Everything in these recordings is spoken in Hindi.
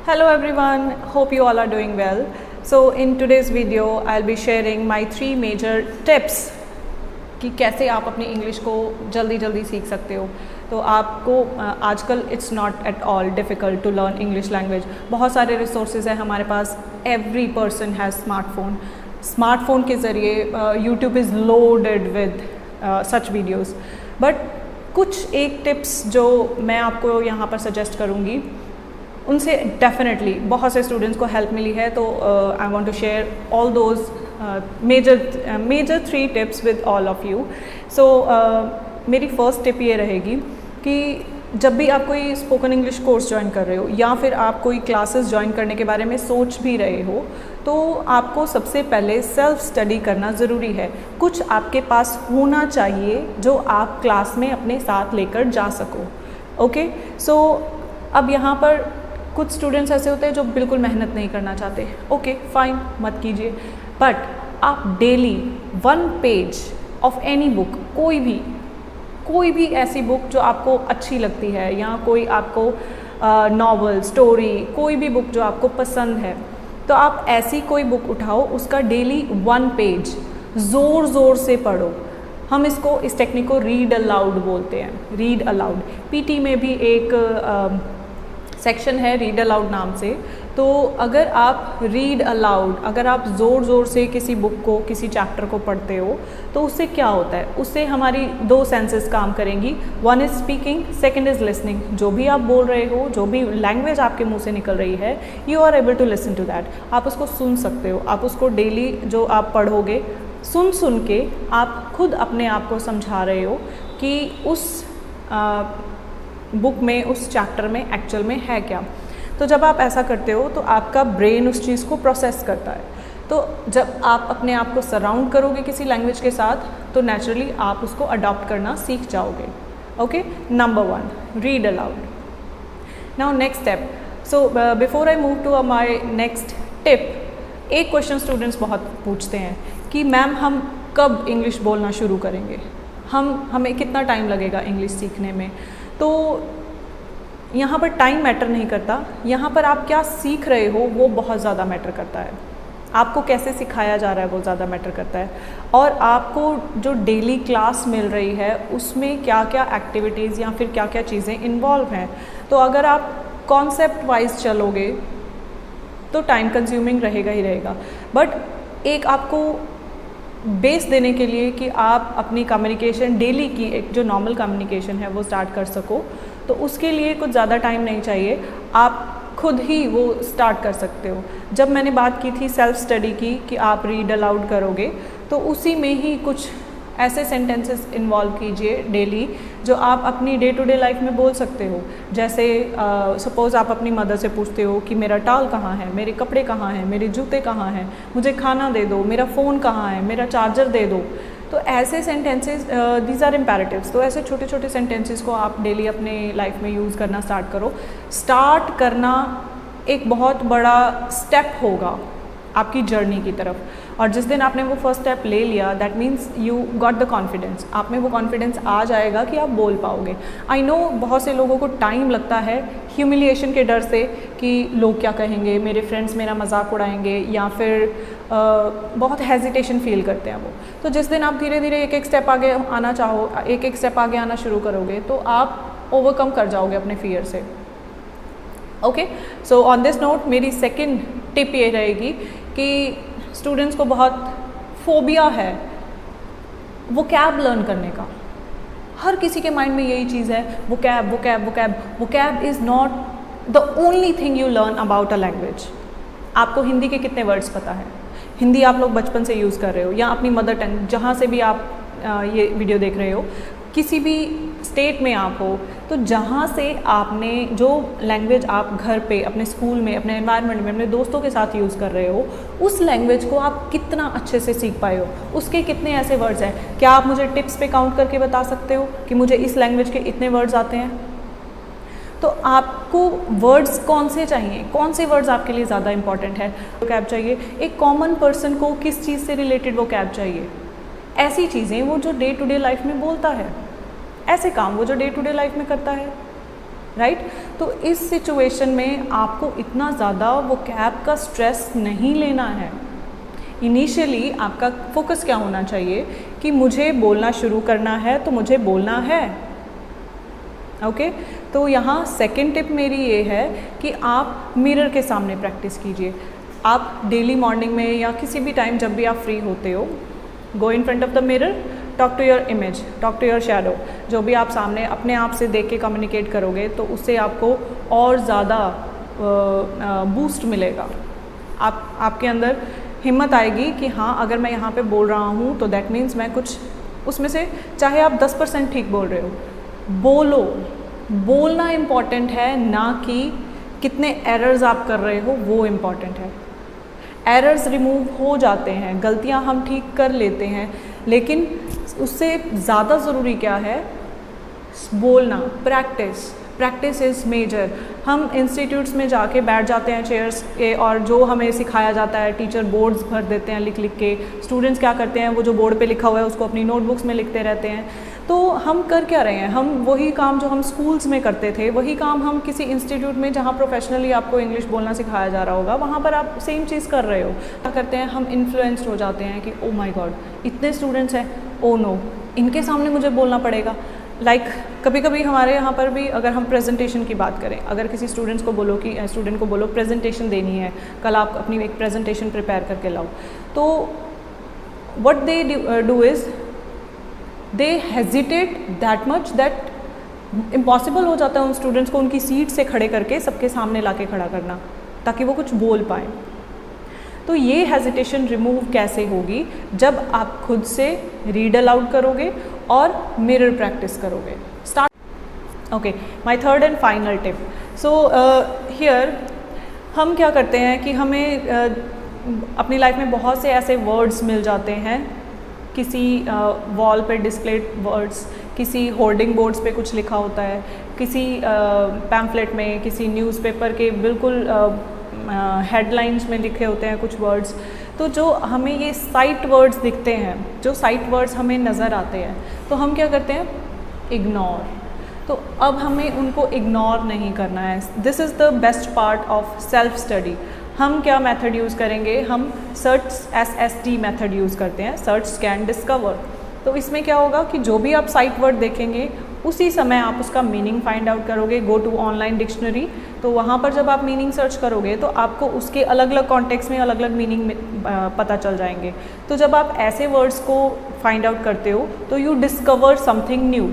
Hello everyone, hope you all are doing well. So in today's video I'll be sharing my 3 major tips कि कैसे आप अपनी इंग्लिश को जल्दी सीख सकते हो। तो आपको आजकल it's not at all difficult to learn English language. बहुत सारे रिसोर्सेज हैं हमारे पास। एवरी पर्सन हैज़ स्मार्टफोन के ज़रिए YouTube is loaded with such videos. But कुछ एक टिप्स जो मैं आपको यहाँ पर सजेस्ट करूँगी उनसे डेफिनेटली बहुत से स्टूडेंट्स को हेल्प मिली है। तो I want to share all those major 3 tips with all of you. So मेरी फर्स्ट टिप ये रहेगी कि जब भी आप कोई स्पोकन इंग्लिश कोर्स ज्वाइन कर रहे हो या फिर आप कोई क्लासेस ज्वाइन करने के बारे में सोच भी रहे हो तो आपको सबसे पहले सेल्फ स्टडी करना ज़रूरी है। कुछ आपके पास होना चाहिए जो आप क्लास में अपने साथ लेकर जा सको। ओके, सो अब यहाँ पर कुछ स्टूडेंट्स ऐसे होते हैं जो बिल्कुल मेहनत नहीं करना चाहते। ओके फाइन, मत कीजिए, बट आप daily 1 page of any book, कोई भी ऐसी बुक जो आपको अच्छी लगती है या कोई आपको नॉवल, स्टोरी, कोई भी बुक जो आपको पसंद है, तो आप ऐसी कोई बुक उठाओ, उसका डेली 1 पेज ज़ोर से पढ़ो। हम इस टेक्निक को रीड अलाउड बोलते हैं। रीड अलाउड, पीटी में भी एक सेक्शन है रीड अलाउड नाम से। तो अगर आप रीड अलाउड, अगर आप ज़ोर से किसी बुक को, किसी चैप्टर को पढ़ते हो तो उससे क्या होता है, उससे हमारी 2 सेंसेस काम करेंगी। 1 is speaking, 2nd is listening. जो भी आप बोल रहे हो, जो भी लैंग्वेज आपके मुंह से निकल रही है, you are able to listen to that. आप उसको सुन सकते हो। आप उसको डेली जो आप पढ़ोगे, सुन के आप खुद अपने आप को समझा रहे हो कि उस बुक में, उस चैप्टर में एक्चुअल में है क्या। तो जब आप ऐसा करते हो तो आपका ब्रेन उस चीज़ को प्रोसेस करता है। तो जब आप अपने आप को सराउंड करोगे किसी लैंग्वेज के साथ तो नेचुरली आप उसको अडॉप्ट करना सीख जाओगे। Okay, number 1, read aloud. Now next step. So before I move to my next tip, एक क्वेश्चन स्टूडेंट्स बहुत पूछते हैं कि मैम हम कब इंग्लिश बोलना शुरू करेंगे, हमें कितना टाइम लगेगा इंग्लिश सीखने में। तो यहाँ पर टाइम मैटर नहीं करता, यहाँ पर आप क्या सीख रहे हो वो बहुत ज़्यादा मैटर करता है। आपको कैसे सिखाया जा रहा है वो ज़्यादा मैटर करता है। और आपको जो डेली क्लास मिल रही है उसमें क्या क्या एक्टिविटीज़ या फिर क्या क्या चीज़ें इन्वॉल्व हैं। तो अगर आप कॉन्सेप्ट वाइज चलोगे तो टाइम कंज्यूमिंग रहेगा ही रहेगा। बट एक आपको बेस देने के लिए कि आप अपनी कम्युनिकेशन डेली की एक जो नॉर्मल कम्युनिकेशन है वो स्टार्ट कर सको, तो उसके लिए कुछ ज़्यादा टाइम नहीं चाहिए। आप खुद ही वो स्टार्ट कर सकते हो। जब मैंने बात की थी सेल्फ स्टडी की कि आप रीड अलाउड करोगे, तो उसी में ही कुछ ऐसे सेंटेंसेस इन्वॉल्व कीजिए डेली जो आप अपनी डे टू डे लाइफ में बोल सकते हो। जैसे सपोज़ आप अपनी मदर से पूछते हो कि मेरा टाल कहाँ है, मेरे कपड़े कहाँ हैं, मेरे जूते कहाँ हैं, मुझे खाना दे दो, मेरा फ़ोन कहाँ है, मेरा चार्जर दे दो। तो ऐसे सेंटेंसेस, दीज आर इम्पेरेटिव्स। तो ऐसे छोटे सेंटेंसेस को आप डेली अपने लाइफ में यूज़ करना स्टार्ट करो। स्टार्ट करना एक बहुत बड़ा स्टेप होगा आपकी जर्नी की तरफ, और जिस दिन आपने वो फर्स्ट स्टेप ले लिया that means you got the confidence. आप में वो कॉन्फिडेंस आ जाएगा कि आप बोल पाओगे। आई नो बहुत से लोगों को टाइम लगता है ह्यूमिलिएशन के डर से कि लोग क्या कहेंगे, मेरे फ्रेंड्स मेरा मजाक उड़ाएंगे, या फिर बहुत हेजिटेशन फील करते हैं वो। तो जिस दिन आप धीरे धीरे एक स्टेप आगे आना चाहो, एक स्टेप आगे आना शुरू करोगे तो आप ओवरकम कर जाओगे अपने फियर से। Okay, so on this note मेरी सेकेंड टिप ये रहेगी कि स्टूडेंट्स को बहुत फोबिया है वोकैब लर्न करने का। हर किसी के माइंड में यही चीज़ है, vocab is not the only thing you learn about a language. आपको हिंदी के कितने वर्ड्स पता है? हिंदी आप लोग बचपन से यूज़ कर रहे हो, या अपनी मदर टंग, जहाँ से भी आप ये वीडियो देख रहे हो, किसी भी स्टेट में आप हो, तो जहाँ से आपने जो लैंग्वेज आप घर पे, अपने स्कूल में, अपने एनवायरनमेंट में, अपने दोस्तों के साथ यूज़ कर रहे हो, उस लैंग्वेज को आप कितना अच्छे से सीख पाए हो, उसके कितने ऐसे वर्ड्स हैं। क्या आप मुझे टिप्स पे काउंट करके बता सकते हो कि मुझे इस लैंग्वेज के इतने वर्ड्स आते हैं? तो आपको वर्ड्स कौन से चाहिए, कौन से वर्ड्स आपके लिए ज़्यादा इंपॉर्टेंट है? वोकैब चाहिए। एक कॉमन पर्सन को किस चीज़ से रिलेटेड वोकैब चाहिए? ऐसी चीज़ें वो जो डे टू डे लाइफ में बोलता है, ऐसे काम वो जो डे टू डे लाइफ में करता है, राइट। तो इस सिचुएशन में आपको इतना ज़्यादा वो कैब का स्ट्रेस नहीं लेना है। इनिशियली आपका फोकस क्या होना चाहिए कि मुझे बोलना शुरू करना है तो मुझे बोलना है। ओके तो यहाँ सेकंड टिप मेरी ये है कि आप मिरर के सामने प्रैक्टिस कीजिए। आप डेली मॉर्निंग में या किसी भी टाइम जब भी आप फ्री होते हो, go in front of the mirror, talk to your image, talk to your shadow. जो भी आप सामने अपने आप से देख के कम्युनिकेट करोगे तो उससे आपको और ज़्यादा बूस्ट मिलेगा। आपके अंदर हिम्मत आएगी कि हाँ अगर मैं यहाँ पे बोल रहा हूँ तो दैट मीन्स मैं कुछ उसमें से, चाहे आप 10% ठीक बोल रहे हो, बोलो। बोलना इम्पॉर्टेंट है, ना कि कितने एरर्स आप कर रहे हो वो इम्पॉर्टेंट है। एरर्स रिमूव हो जाते हैं, गलतियाँ हम ठीक कर लेते हैं, लेकिन उससे ज़्यादा ज़रूरी क्या है, बोलना। Practice is major. हम इंस्टीट्यूट्स में जाके बैठ जाते हैं चेयर्स के, और जो हमें सिखाया जाता है टीचर बोर्ड्स भर देते हैं लिख लिख के। स्टूडेंट्स क्या करते हैं, वो जो बोर्ड पे लिखा हुआ है उसको अपनी नोटबुक्स में लिखते रहते हैं। तो हम कर क्या रहे हैं, हम वही काम जो हम स्कूल्स में करते थे वही काम हम किसी इंस्टीट्यूट में जहाँ प्रोफेशनली आपको इंग्लिश बोलना सिखाया जा रहा होगा वहाँ पर आप सेम चीज़ कर रहे हो। क्या करते हैं, हम इन्फ्लुएंस्ड हो जाते हैं कि ओ माय गॉड इतने स्टूडेंट्स हैं, ओ नो इनके सामने मुझे बोलना पड़ेगा। कभी कभी हमारे यहाँ पर भी अगर हम प्रेजेंटेशन की बात करें, अगर किसी स्टूडेंट को बोलो प्रेजेंटेशन देनी है, कल आप अपनी एक प्रेजेंटेशन प्रिपेयर करके लाओ, तो what they do is they hesitate that much that impossible हो जाता है उन स्टूडेंट्स को उनकी सीट से खड़े करके सबके सामने लाके खड़ा करना ताकि वो कुछ बोल पाएँ। तो ये हेजिटेशन रिमूव कैसे होगी, जब आप खुद से रीड अलाउड करोगे और मिरर प्रैक्टिस करोगे। Start. Okay, my third and final tip. So here हम क्या करते हैं कि हमें अपनी लाइफ में बहुत से ऐसे वर्ड्स मिल जाते हैं, किसी वॉल पे डिस्प्लेड वर्ड्स, किसी होर्डिंग बोर्ड्स पे कुछ लिखा होता है, किसी पैम्फलेट में, किसी न्यूज़पेपर के बिल्कुल हेडलाइंस में लिखे होते हैं कुछ वर्ड्स। तो जो हमें ये साइट वर्ड्स दिखते हैं, जो साइट वर्ड्स हमें नज़र आते हैं, तो हम क्या करते हैं, इग्नोर। तो अब हमें उनको इग्नोर नहीं करना है। This is the best part of self study. हम क्या मेथड यूज़ करेंगे, हम सर्च SST मेथड यूज़ करते हैं, सर्च स्कैन डिस्कवर। तो इसमें क्या होगा कि जो भी आप साइट वर्ड देखेंगे उसी समय आप उसका मीनिंग फाइंड आउट करोगे। गो टू ऑनलाइन डिक्शनरी, तो वहाँ पर जब आप मीनिंग सर्च करोगे तो आपको उसके अलग अलग कॉन्टेक्स्ट में अलग अलग मीनिंग पता चल जाएंगे। तो जब आप ऐसे वर्ड्स को फाइंड आउट करते हो तो यू डिस्कवर समथिंग न्यू,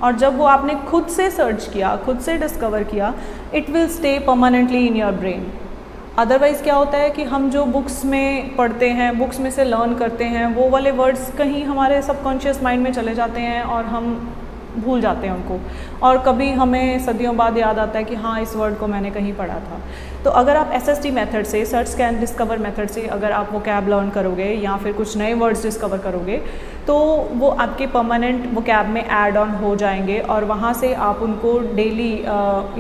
और जब वो आपने खुद से सर्च किया, खुद से डिस्कवर किया, it will stay permanently in your brain. Otherwise क्या होता है कि हम जो बुक्स में पढ़ते हैं, बुक्स में से लर्न करते हैं, वो वाले वर्ड्स कहीं हमारे सबकॉन्शियस माइंड में चले जाते हैं और हम भूल जाते हैं उनको, और कभी हमें सदियों बाद याद आता है कि हाँ इस वर्ड को मैंने कहीं पढ़ा था। तो अगर आप SST मेथड से, सर्च स्कैन डिस्कवर मेथड से अगर आप वो कैब लर्न करोगे या फिर कुछ नए वर्ड्स डिस्कवर करोगे तो वो आपके परमानेंट वो कैब में ऐड ऑन हो जाएंगे और वहाँ से आप उनको डेली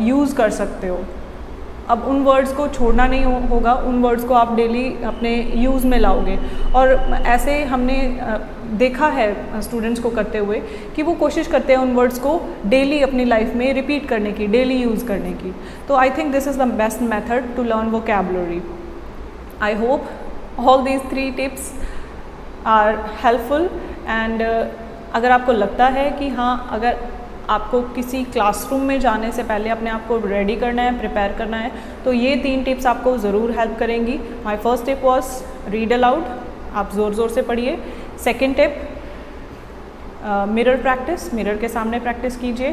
यूज़ कर सकते हो। अब उन वर्ड्स को छोड़ना नहीं होगा, उन वर्ड्स को आप डेली अपने यूज़ में लाओगे। और ऐसे हमने देखा है स्टूडेंट्स को करते हुए कि वो कोशिश करते हैं उन वर्ड्स को डेली अपनी लाइफ में रिपीट करने की, डेली यूज़ करने की। तो I think this is the best method to learn vocabulary. I hope all these 3 tips are helpful. And अगर आपको लगता है कि हाँ, अगर आपको किसी क्लासरूम में जाने से पहले अपने आप को रेडी करना है, प्रिपेयर करना है, तो ये 3 टिप्स आपको ज़रूर हेल्प करेंगी। My first tip was read aloud, आप ज़ोर ज़ोर से पढ़िए। Second tip mirror practice, mirror के सामने प्रैक्टिस कीजिए।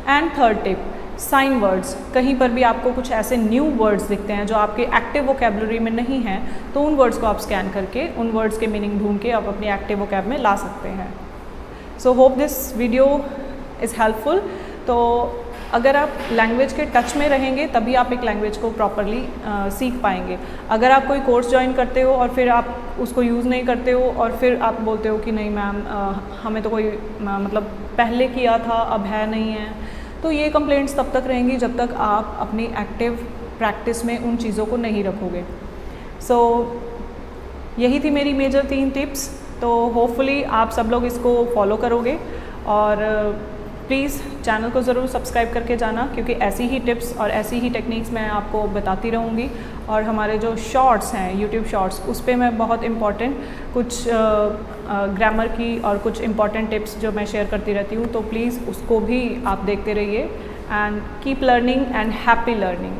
And third tip sign words, कहीं पर भी आपको कुछ ऐसे न्यू वर्ड्स दिखते हैं जो आपके एक्टिव वोकैबुलरी में नहीं हैं, तो उन वर्ड्स को आप स्कैन करके उन वर्ड्स के मीनिंग ढूंढ के आप अपनी एक्टिव वोकैब में ला सकते हैं। So hope this video is helpful. तो अगर आप लैंग्वेज के टच में रहेंगे तभी आप एक लैंग्वेज को प्रॉपरली सीख पाएंगे। अगर आप कोई कोर्स ज्वाइन करते हो और फिर आप उसको यूज़ नहीं करते हो और फिर आप बोलते हो कि नहीं मैम हमें तो कोई मतलब पहले किया था अब है नहीं है, तो ये कंप्लेंट्स तब तक रहेंगी जब तक आप अपनी एक्टिव प्रैक्टिस में उन चीज़ों को नहीं रखोगे। सो यही थी मेरी मेजर 3 टिप्स। तो होपफुली आप सब लोग इसको फॉलो करोगे और प्लीज़ चैनल को ज़रूर सब्सक्राइब करके जाना, क्योंकि ऐसी ही टिप्स और ऐसी ही टेक्निक्स मैं आपको बताती रहूँगी। और हमारे जो शॉर्ट्स हैं यूट्यूब शॉर्ट्स, उस पर मैं बहुत इम्पॉर्टेंट कुछ ग्रामर की और कुछ इम्पॉर्टेंट टिप्स जो मैं शेयर करती रहती हूँ, तो प्लीज़ उसको भी आप देखते रहिए। And keep learning and happy learning.